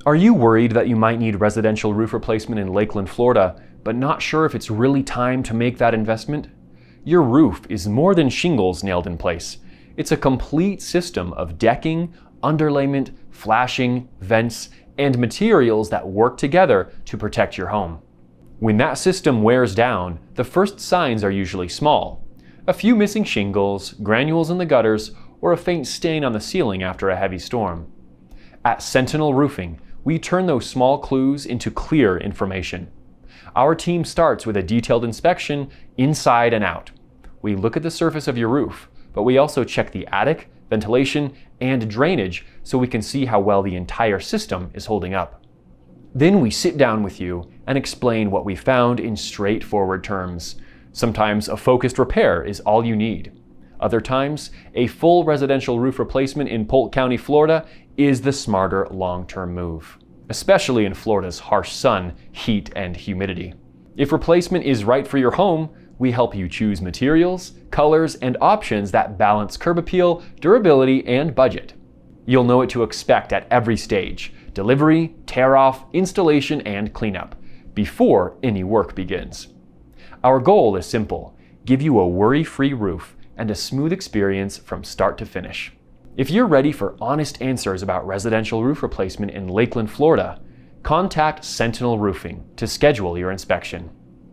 Are you worried that you might need residential roof replacement in Lakeland, Florida, but not sure if it's really time to make that investment? Your roof is more than shingles nailed in place. It's a complete system of decking, underlayment, flashing, vents, and materials that work together to protect your home. When that system wears down, the first signs are usually small. A few missing shingles, granules in the gutters, or a faint stain on the ceiling after a heavy storm. At Sentinel Roofing, we turn those small clues into clear information. Our team starts with a detailed inspection inside and out. We look at the surface of your roof, but we also check the attic, ventilation, and drainage so we can see how well the entire system is holding up. Then we sit down with you and explain what we found in straightforward terms. Sometimes a focused repair is all you need. Other times, a full residential roof replacement in Polk County, Florida is the smarter long-term move, especially in Florida's harsh sun, heat, and humidity. If replacement is right for your home, we help you choose materials, colors, and options that balance curb appeal, durability, and budget. You'll know what to expect at every stage: delivery, tear-off, installation, and cleanup, before any work begins. Our goal is simple: give you a worry-free roof and a smooth experience from start to finish. If you're ready for honest answers about residential roof replacement in Lakeland, Florida, contact Sentinel Roofing to schedule your inspection.